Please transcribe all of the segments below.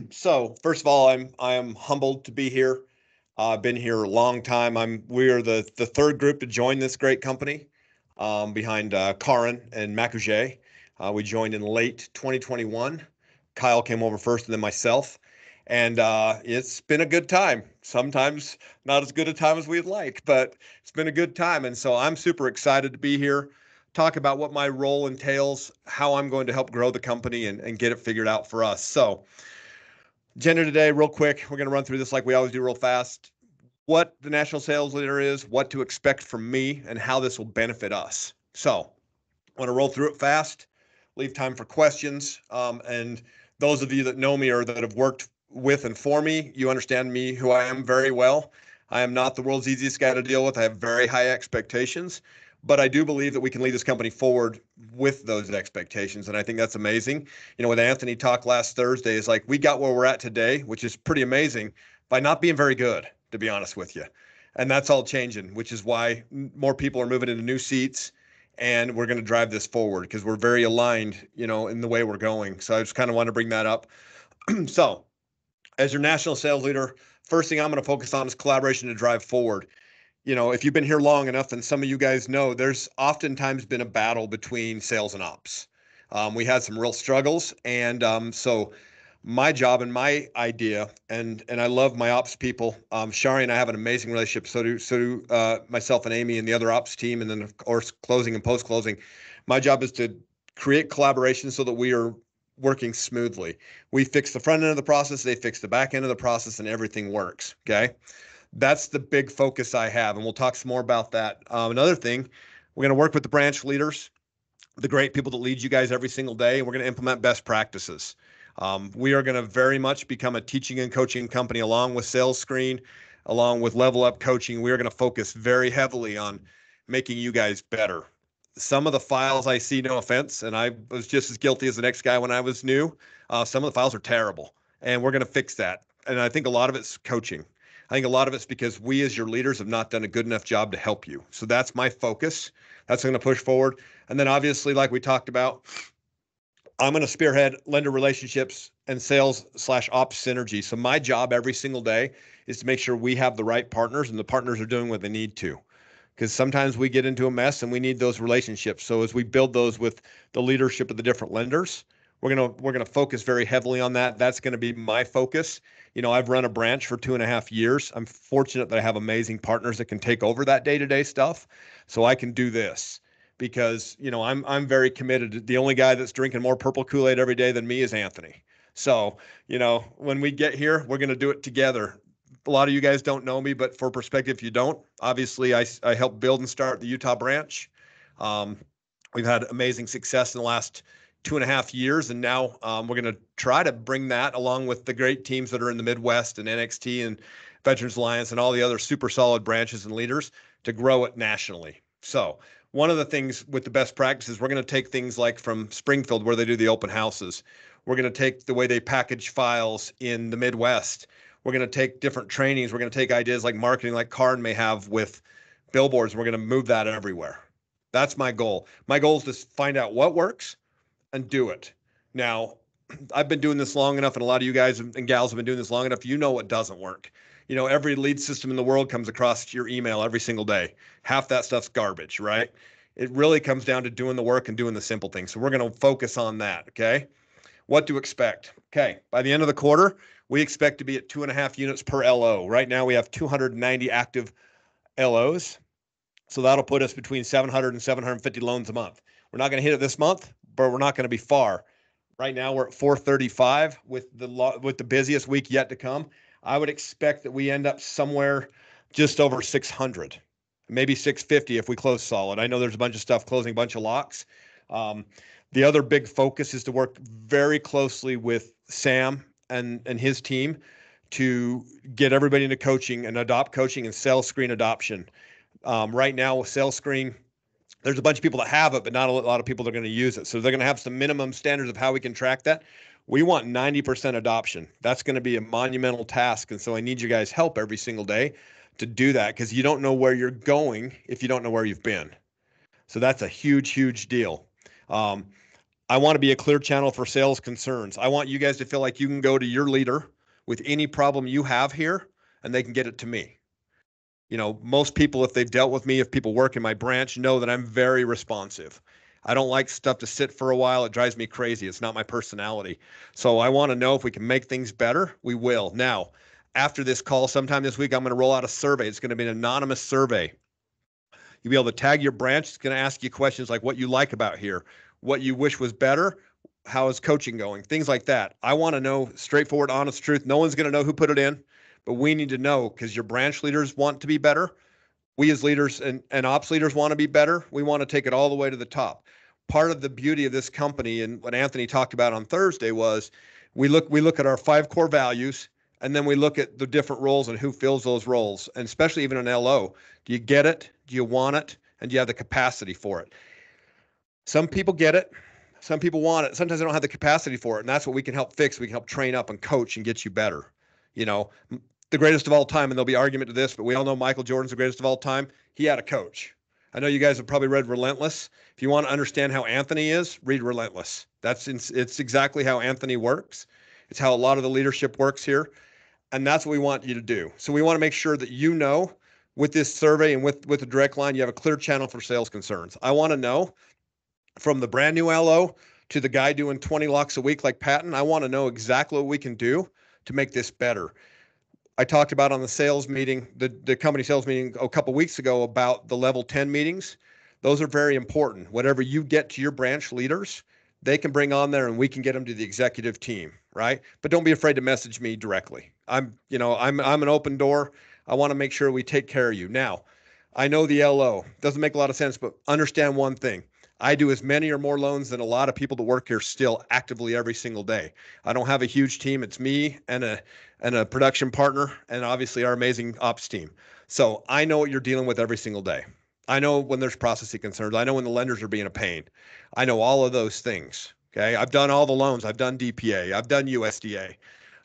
So first of all, I am humbled to be here. I've been here a long time. We are the third group to join this great company, behind Karin and Macouget. We joined in late 2021. Kyle came over first, and then myself, and it's been a good time. Sometimes not as good a time as we'd like, but it's been a good time. And so I'm super excited to be here, talk about what my role entails, how I'm going to help grow the company and get it figured out for us. So agenda today, real quick. We're going to run through this like we always do, real fast. What the national sales leader is, what to expect from me, and how this will benefit us. So, I want to roll through it fast, leave time for questions. And those of you that know me or that have worked with and for me, you understand me, who I am, very well. I am not the world's easiest guy to deal with. I have very high expectations, but I do believe that we can lead this company forward with those expectations. And I think that's amazing. With Anthony talk last Thursday, is like we got where we're at today, which is pretty amazing, by not being very good, to be honest with you. And that's all changing, which is why more people are moving into new seats, and we're going to drive this forward because we're very aligned, in the way we're going. So I just kind of want to bring that up. So, as your national sales leader, first thing I'm going to focus on is collaboration to drive forward. If you've been here long enough, then some of you guys know there's oftentimes been a battle between sales and ops. We had some real struggles, and so my job and my idea, and I love my ops people. Shari and I have an amazing relationship. So do myself and Amy and the other ops team, and then of course closing and post closing. My job is to create collaboration so that we are working smoothly. We fix the front end of the process, they fix the back end of the process, and everything works. Okay, that's the big focus I have, and we'll talk some more about that. Another thing, we're going to work with the branch leaders, the great people that lead you guys every single day, and we're going to implement best practices. We are going to very much become a teaching and coaching company along with Sales Screen, along with Level Up Coaching. We are going to focus very heavily on making you guys better. Some of the files I see, no offense, and I was just as guilty as the next guy when I was new. Some of the files are terrible, and we're going to fix that. And I think a lot of it's coaching. I think a lot of it's because we, as your leaders, have not done a good enough job to help you. So that's my focus. That's going to push forward. And then obviously, like we talked about, I'm going to spearhead lender relationships and sales/ops synergy. So my job every single day is to make sure we have the right partners and the partners are doing what they need to. Because sometimes we get into a mess and we need those relationships. So as we build those with the leadership of the different lenders, we're gonna focus very heavily on that. That's going to be my focus. I've run a branch for 2.5 years. I'm fortunate that I have amazing partners that can take over that day-to-day stuff, so I can do this because I'm very committed. The only guy that's drinking more purple Kool-Aid every day than me is Anthony. So when we get here, we're going to do it together. A lot of you guys don't know me, but for perspective, if you don't, obviously I helped build and start the Utah branch. Um, we've had amazing success in the last 2.5 years, and now we're going to try to bring that along with the great teams that are in the Midwest and NXT and Veterans Alliance and all the other super solid branches and leaders to grow it nationally. So one of the things with the best practices, we're going to take things like from Springfield, where they do the open houses. We're going to take the way they package files in the Midwest. We're going to take different trainings. We're going to take ideas like marketing, like Karin may have with billboards. And we're going to move that everywhere. That's my goal. My goal is to find out what works and do it. Now, I've been doing this long enough, and a lot of you guys and gals have been doing this long enough. You know what doesn't work. Every lead system in the world comes across your email every single day. Half that stuff's garbage, right? It really comes down to doing the work and doing the simple things. So we're going to focus on that. Okay. What to expect? Okay. By the end of the quarter, we expect to be at 2.5 units per LO. Right now, we have 290 active LOs. So that'll put us between 700 and 750 loans a month. We're not going to hit it this month, but we're not going to be far. Right now we're at 435 with the busiest week yet to come. I would expect that we end up somewhere just over 600, maybe 650 if we close solid. I know there's a bunch of stuff closing, a bunch of locks. The other big focus is to work very closely with Sam and his team to get everybody into coaching and adopt coaching and Sales Screen adoption. Right now with Sales Screen, there's a bunch of people that have it, but not a lot of people that are going to use it. So they're going to have some minimum standards of how we can track that. We want 90% adoption. That's going to be a monumental task. And so I need you guys' help every single day to do that, because you don't know where you're going if you don't know where you've been. So that's a huge, huge deal. Um, I want to be a clear channel for sales concerns. I want you guys to feel like you can go to your leader with any problem you have here and they can get it to me. You know, most people, if they've dealt with me, if people work in my branch, know that I'm very responsive. I don't like stuff to sit for a while. It drives me crazy. It's not my personality. So I want to know if we can make things better, we will. Now, after this call, sometime this week, I'm going to roll out a survey. It's going to be an anonymous survey. You'll be able to tag your branch. It's going to ask you questions like what you like about here, what you wish was better, how is coaching going, things like that. I want to know straightforward, honest truth. No one's going to know who put it in, but we need to know because your branch leaders want to be better. We as leaders and ops leaders want to be better. We want to take it all the way to the top. Part of the beauty of this company and what Anthony talked about on Thursday was we look at our 5 core values and then we look at the different roles and who fills those roles, and especially even an LO. Do you get it? Do you want it? And do you have the capacity for it? Some people get it. Some people want it. Sometimes they don't have the capacity for it. And that's what we can help fix. We can help train up and coach and get you better. You know, the greatest of all time, and there'll be argument to this, but we all know Michael Jordan's the greatest of all time. He had a coach. I know you guys have probably read Relentless. If you want to understand how Anthony is, read Relentless. It's exactly how Anthony works. It's how a lot of the leadership works here. And that's what we want you to do. So we want to make sure that you know with this survey and with the direct line, you have a clear channel for sales concerns. I want to know from the brand new LO to the guy doing 20 locks a week like Patton, I want to know exactly what we can do to make this better. I talked about on the sales meeting, the company sales meeting a couple weeks ago about the level 10 meetings. Those are very important. Whatever you get to your branch leaders, they can bring on there and we can get them to the executive team, right? But don't be afraid to message me directly. I'm an open door. I want to make sure we take care of you. Now, I know the LO doesn't make a lot of sense, but understand one thing. I do as many or more loans than a lot of people that work here still actively every single day. I don't have a huge team. It's me and a production partner and obviously our amazing ops team. So I know what you're dealing with every single day. I know when there's processing concerns. I know when the lenders are being a pain. I know all of those things. Okay. I've done all the loans. I've done DPA. I've done USDA.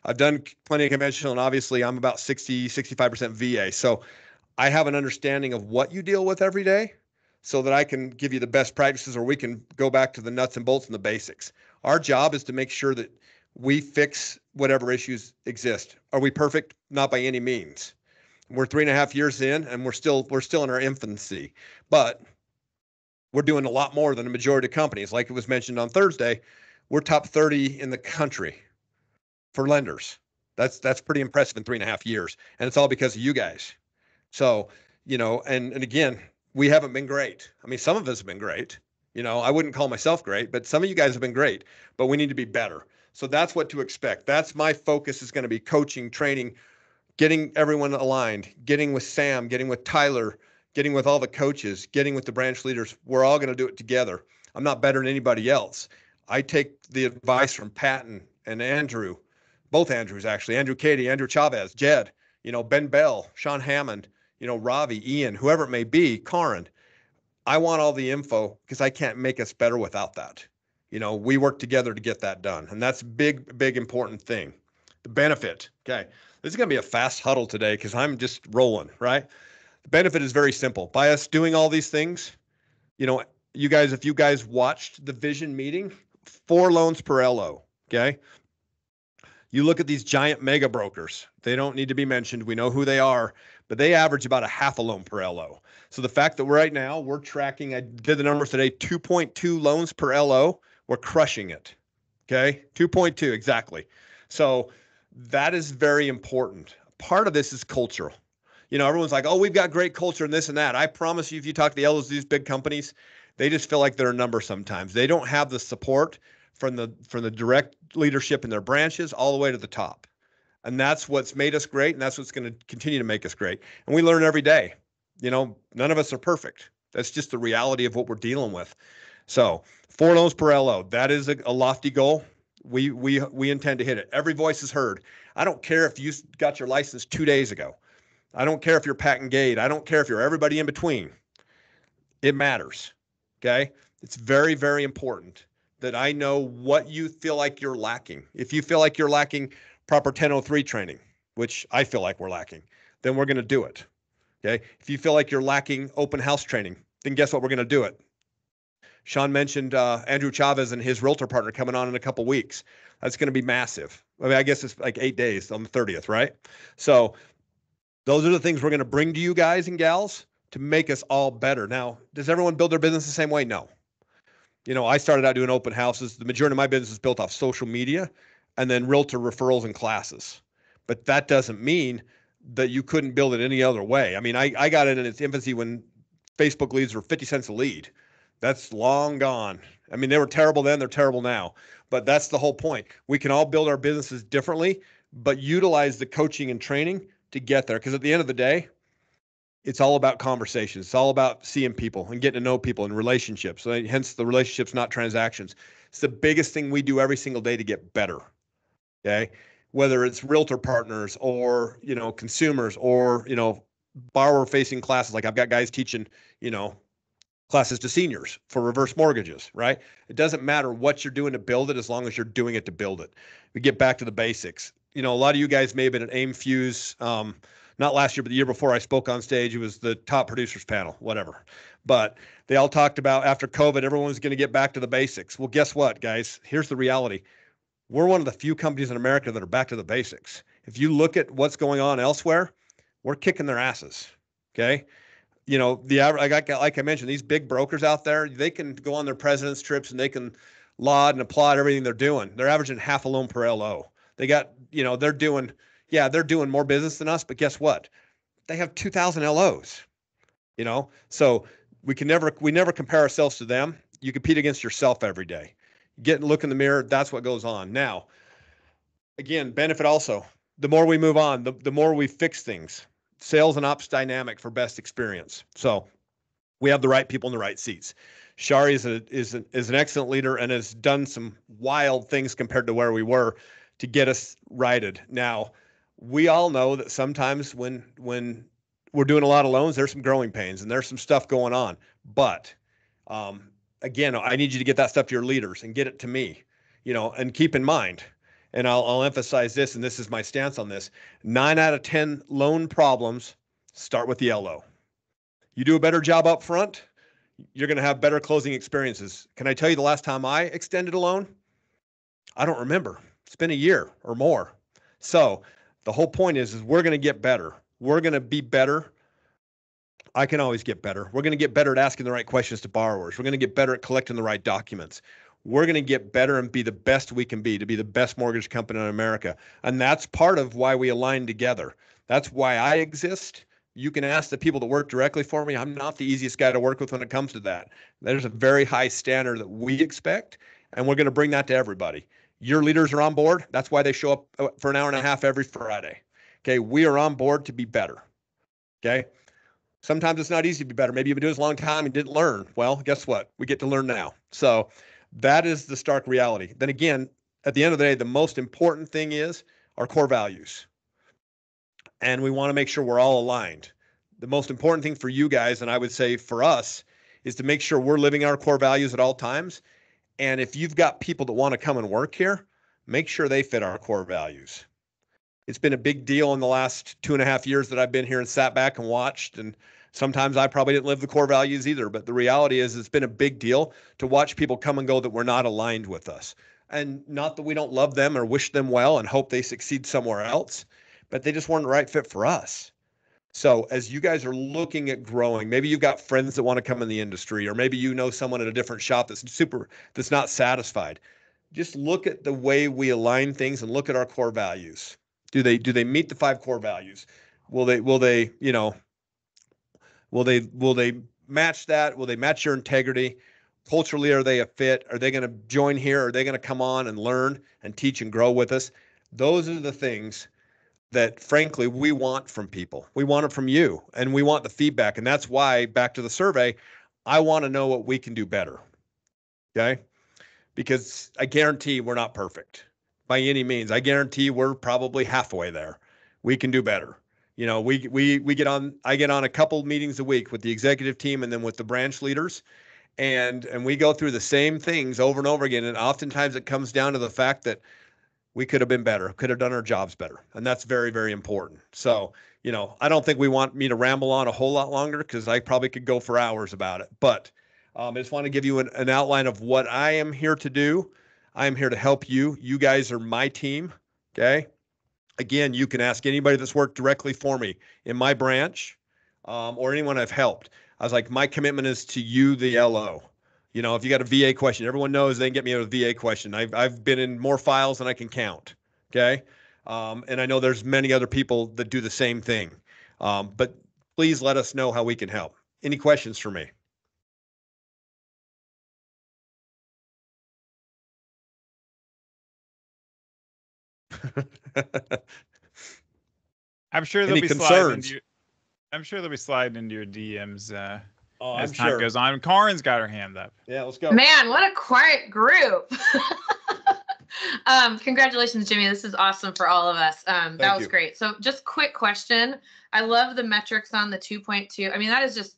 I've done plenty of conventional, and obviously I'm about 65% VA. So I have an understanding of what you deal with every day so that I can give you the best practices, or we can go back to the nuts and bolts and the basics. Our job is to make sure that we fix whatever issues exist. Are we perfect? Not by any means. We're 3.5 years in and we're still in our infancy, but we're doing a lot more than a majority of companies. Like it was mentioned on Thursday, we're top 30 in the country for lenders. That's pretty impressive in 3.5 years. And it's all because of you guys. So, and again, we haven't been great. I mean, some of us have been great. I wouldn't call myself great, but some of you guys have been great, but we need to be better. So that's what to expect. That's my focus is going to be coaching, training, getting everyone aligned, getting with Sam, getting with Tyler, getting with all the coaches, getting with the branch leaders. We're all going to do it together. I'm not better than anybody else. I take the advice from Patton and Andrew, both Andrews actually, Andrew Cady, Andrew Chavez, Jed, Ben Bell, Sean Hammond, Ravi, Ian, whoever it may be, Karin. I want all the info because I can't make us better without that. We work together to get that done. And that's a big, big, important thing. The benefit. Okay. This is going to be a fast huddle today because I'm just rolling, right? The benefit is very simple. By us doing all these things, if you guys watched the vision meeting, 4 loans per LO. Okay. You look at these giant mega brokers. They don't need to be mentioned. We know who they are, but they average about a half a loan per LO. So the fact that right now we're tracking, I did the numbers today, 2.2 loans per LO, we're crushing it. Okay. 2.2 exactly. So that is very important. Part of this is cultural. Everyone's like, oh, we've got great culture and this and that. I promise you, if you talk to the LOs of these big companies, they just feel like they're a number sometimes. They don't have the support from the direct leadership in their branches all the way to the top. And that's what's made us great. And that's what's going to continue to make us great. And we learn every day. None of us are perfect. That's just the reality of what we're dealing with. So 4 loans per LO, that is a lofty goal. We intend to hit it. Every voice is heard. I don't care if you got your license 2 days ago. I don't care if you're Patton Gate. I don't care if you're everybody in between. It matters. Okay. It's very, very important that I know what you feel like you're lacking. If you feel like you're lacking proper 1003 training, which I feel like we're lacking, then we're going to do it. Okay. If you feel like you're lacking open house training, then guess what? We're going to do it. Sean mentioned Andrew Chavez and his realtor partner coming on in a couple weeks. That's going to be massive. I mean, I guess it's like 8 days on the 30th, right? So those are the things we're going to bring to you guys and gals to make us all better. Now, does everyone build their business the same way? No. You know, I started out doing open houses. The majority of my business is built off social media and then realtor referrals and classes. But that doesn't mean that you couldn't build it any other way. I mean, I got it in its infancy when Facebook leads were 50 cents a lead. That's long gone. I mean, they were terrible then, they're terrible now. But that's the whole point. We can all build our businesses differently, but utilize the coaching and training to get there. Because at the end of the day, it's all about conversations. It's all about seeing people and getting to know people and relationships. So hence the relationships, not transactions. It's the biggest thing we do every single day to get better. Okay. Whether it's realtor partners or, you know, consumers or, you know, borrower facing classes. Like I've got guys teaching, you know, classes to seniors for reverse mortgages, right? It doesn't matter what you're doing to build it as long as you're doing it to build it. We get back to the basics. You know, a lot of you guys may have been at AIM Fuse, not last year, but the year before. I spoke on stage. It was the top producers panel, whatever. But they all talked about after COVID, everyone was going to get back to the basics. Well, guess what, guys? Here's the reality. We're one of the few companies in America that are back to the basics. If you look at what's going on elsewhere, we're kicking their asses. Okay. You know, like I mentioned, these big brokers out there, they can go on their president's trips and they can laud and applaud everything they're doing. They're averaging half a loan per LO. They got, you know, they're doing more business than us, but guess what? They have 2,000 LOs, you know? So we never compare ourselves to them. You compete against yourself every day. Look in the mirror. That's what goes on. Now, again, benefit also. The more we move on, the more we fix things. Sales and ops dynamic for best experience. So we have the right people in the right seats. Shari is an excellent leader and has done some wild things compared to where we were to get us righted. Now, we all know that sometimes when we're doing a lot of loans, there's some growing pains and there's some stuff going on. But again, I need you to get that stuff to your leaders and get it to me, you know, and keep in mind, and I'll emphasize this, and this is my stance on this, 9 out of 10 loan problems start with the LO. You do a better job up front, you're going to have better closing experiences. Can I tell you the last time I extended a loan? I don't remember. It's been a year or more. So the whole point is we're going to get better. We're going to be better. I can always get better. We're going to get better at asking the right questions to borrowers. We're going to get better at collecting the right documents. We're going to get better and be the best we can be to be the best mortgage company in America. And that's part of why we align together. That's why I exist. You can ask the people that work directly for me. I'm not the easiest guy to work with when it comes to that. There's a very high standard that we expect, and we're going to bring that to everybody. Your leaders are on board. That's why they show up for an hour and a half every Friday. Okay, we are on board to be better. Okay, sometimes it's not easy to be better. Maybe you've been doing this a long time and didn't learn. Well, guess what? We get to learn now. So that is the stark reality. Then again, at the end of the day, the most important thing is our core values. And we want to make sure we're all aligned. The most important thing for you guys, and I would say for us, is to make sure we're living our core values at all times. And if you've got people that want to come and work here, make sure they fit our core values. It's been a big deal in the last 2.5 years that I've been here and sat back and watched. And sometimes I probably didn't live the core values either. But the reality is it's been a big deal to watch people come and go that were not aligned with us. And not that we don't love them or wish them well and hope they succeed somewhere else, but they just weren't the right fit for us. So as you guys are looking at growing, maybe you've got friends that want to come in the industry, or maybe you know someone at a different shop that's not satisfied. Just look at the way we align things and look at our core values. Do they meet the 5 core values? Will they match that? Will they match your integrity? Culturally, are they a fit? Are they going to join here? Are they going to come on and learn and teach and grow with us? Those are the things that, frankly, we want from people. We want it from you, and we want the feedback. And that's why, back to the survey, I want to know what we can do better. Okay? Because I guarantee we're not perfect by any means. I guarantee we're probably halfway there. We can do better. You know, I get on a couple meetings a week with the executive team and then with the branch leaders, and we go through the same things over and over again. And oftentimes it comes down to the fact that we could have been better, could have done our jobs better. And that's very, very important. So, you know, I don't think we want me to ramble on a whole lot longer because I probably could go for hours about it. But I just want to give you an outline of what I am here to do. I am here to help you. You guys are my team. Okay. Again, you can ask anybody that's worked directly for me in my branch, or anyone I've helped. I was like, my commitment is to you, the LO. You know, if you got a VA question, everyone knows they can get me a VA question. I've been in more files than I can count. Okay. And I know there's many other people that do the same thing. But please let us know how we can help. Any questions for me? I'm sure they'll Any be sliding into concerns? your, I'm sure they'll be sliding into your DMs Oh, as I'm time sure. goes on. Karin's got her hand up. Yeah, let's go. Man, what a quiet group. Congratulations, Jimmy. This is awesome for all of us. That was great. So just quick question. I love the metrics on the 2.2. I mean, that is just,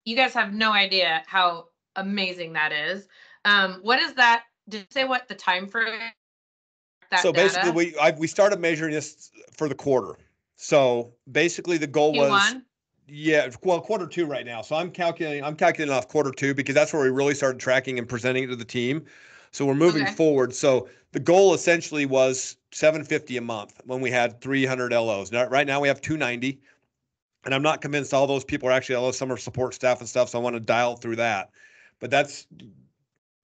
you guys have no idea how amazing that is. What is that? Did you say what the time frame? So basically, we started measuring this for the quarter. So basically, the goal was Q1? Yeah, well, Q2 right now. So I'm calculating off Q2 because that's where we really started tracking and presenting it to the team. So we're moving forward. So the goal essentially was 750 a month when we had 300 LOs. Now, right now we have 290, and I'm not convinced all those people are actually LOs. Some are support staff and stuff. So I want to dial through that. But that's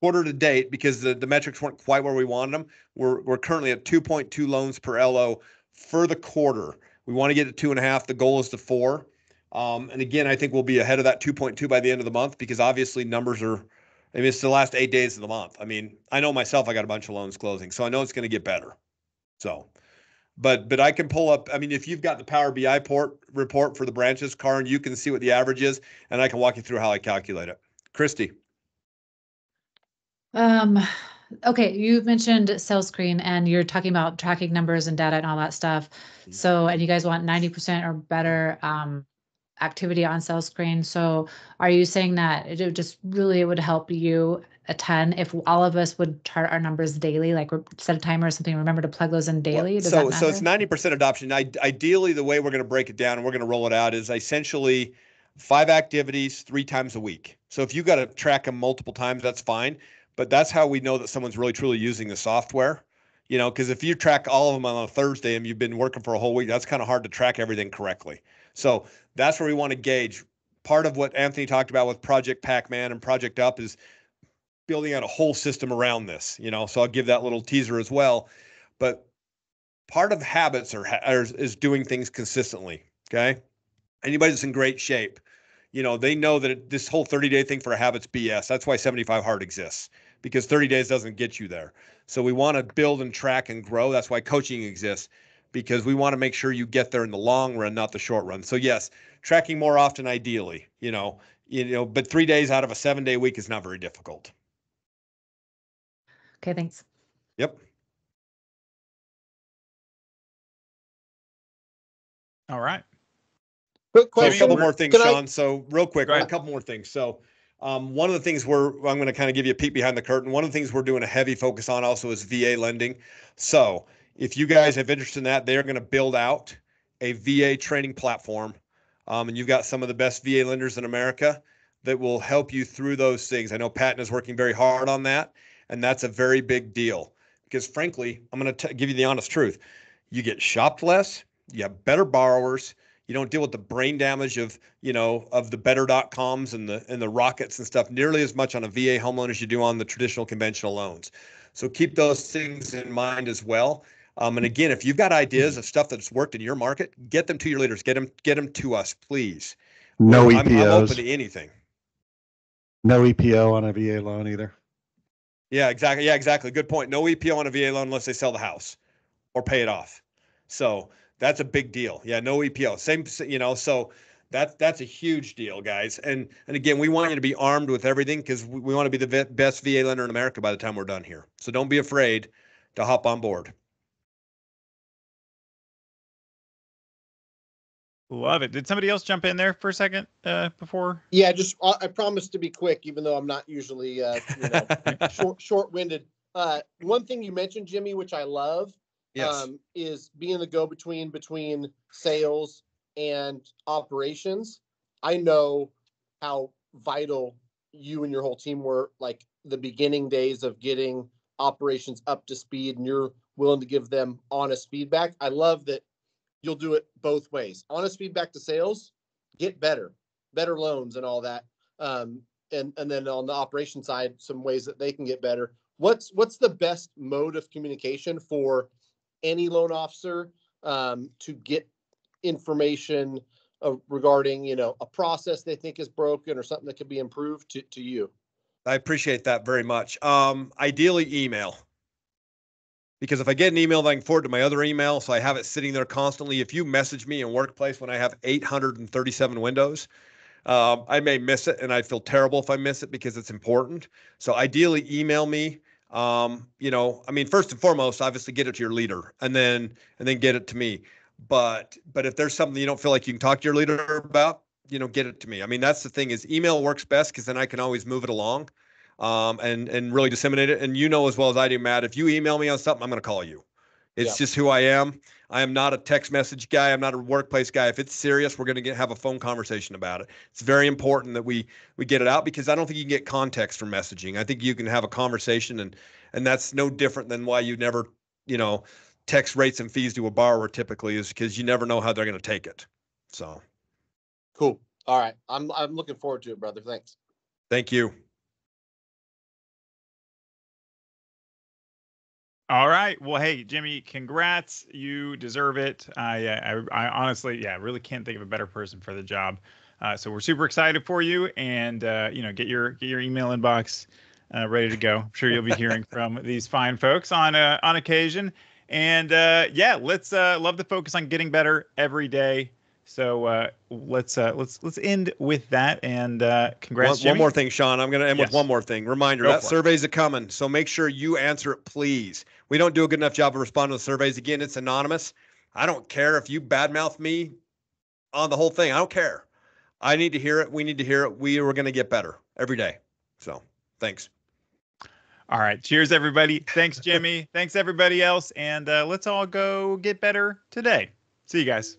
quarter to date because the metrics weren't quite where we wanted them. We're currently at 2.2 loans per LO for the quarter. We want to get to 2.5. The goal is to 4. And again, I think we'll be ahead of that 2.2 by the end of the month because obviously numbers are, I mean, it's the last 8 days of the month. I mean, I know myself, I got a bunch of loans closing, so I know it's going to get better. So, but I can pull up, I mean, if you've got the Power BI report for the branches, Karin, you can see what the average is, and I can walk you through how I calculate it. Christy. Okay, you mentioned SalesScreen and you're talking about tracking numbers and data and all that stuff. So, and you guys want 90% or better activity on SalesScreen. So are you saying that it would help you a ton if all of us would chart our numbers daily, like set a timer or something, remember to plug those in daily? Does that matter? So it's 90% adoption. Ideally, the way we're going to break it down and we're going to roll it out is essentially 5 activities 3 times a week. So if you got to track them multiple times, that's fine. But that's how we know that someone's really truly using the software. You know, because if you track all of them on a Thursday and you've been working for a whole week, that's kind of hard to track everything correctly. So that's where we want to gauge. Part of what Anthony talked about with Project Pac-Man and Project Up is building out a whole system around this, you know, so I'll give that little teaser as well. But part of habits is doing things consistently. Okay. Anybody that's in great shape, you know, they know that this whole 30-day thing for a habit's BS. That's why 75 Hard exists, because 30 days doesn't get you there. So we want to build and track and grow. That's why coaching exists, because we want to make sure you get there in the long run, not the short run. So yes, tracking more often, ideally, you know, but 3 days out of a 7-day week is not very difficult. Okay, thanks. Yep. All right. Quick question. So a couple more things, Sean. So real quick, Go a ahead. couple more things. So one of the things I'm going to kind of give you a peek behind the curtain. One of the things we're doing a heavy focus on also is VA lending. So if you guys have interest in that, they're going to build out a VA training platform. And you've got some of the best VA lenders in America that will help you through those things. I know Patton is working very hard on that, and that's a very big deal because frankly, I'm going to give you the honest truth. You get shopped less, you have better borrowers, you don't deal with the brain damage of, of the better.coms and the rockets and stuff nearly as much on a VA home loan as you do on the traditional conventional loans. So keep those things in mind as well. And again, if you've got ideas of stuff that's worked in your market, get them to your leaders. Get them to us, please. No I'm EPOs. open to anything. No EPO on a VA loan either. Yeah, exactly. Yeah, exactly. Good point. No EPO on a VA loan unless they sell the house or pay it off. So that's a big deal. Yeah, no EPO. Same, so that's a huge deal, guys. And again, we want you to be armed with everything because we want to be the best VA lender in America by the time we're done here. So don't be afraid to hop on board. Love it. Did somebody else jump in there for a second before? Yeah, I promise to be quick, even though I'm not usually short-winded. One thing you mentioned, Jimmy, which I love, yes, is being the go-between between sales and operations. I know how vital you and your whole team were like the beginning days of getting operations up to speed and you're willing to give them honest feedback. I love that you'll do it both ways. Honest feedback to sales, get better loans and all that. And then on the operation side, some ways that they can get better. What's the best mode of communication for any loan officer to get information regarding, a process they think is broken or something that could be improved to you? I appreciate that very much. Ideally email. Because if I get an email, then I can forward to my other email, so I have it sitting there constantly. If you message me in Workplace when I have 837 windows, I may miss it, and I feel terrible if I miss it because it's important. So ideally, email me. First and foremost, obviously get it to your leader, and then get it to me. But if there's something you don't feel like you can talk to your leader about, get it to me. I mean, that's the thing is email works best because then I can always move it along. And really disseminate it. And as well as I do, Matt, if you email me on something, I'm going to call you. It's just who I am. I am not a text message guy. I'm not a Workplace guy. If it's serious, we're going to have a phone conversation about it. It's very important that we get it out because I don't think you can get context from messaging. I think you can have a conversation and that's no different than why you never, text rates and fees to a borrower typically is because you never know how they're going to take it. So. Cool. All right. I'm looking forward to it, brother. Thanks. Thank you. All right. Well, hey, Jimmy, congrats. You deserve it. I honestly, really can't think of a better person for the job. So we're super excited for you, and get your email inbox ready to go. I'm sure you'll be hearing from these fine folks on occasion. And let's love to focus on getting better every day. So let's end with that, and congrats, Jimmy. One more thing, Sean. I'm going to end with one more thing. Reminder, that survey's coming, so make sure you answer it, please. We don't do a good enough job of responding to the surveys. Again, it's anonymous. I don't care if you badmouth me on the whole thing. I don't care. I need to hear it. We need to hear it. We are going to get better every day. So thanks. All right. Cheers, everybody. Thanks, Jimmy. Thanks, everybody else. And let's all go get better today. See you guys.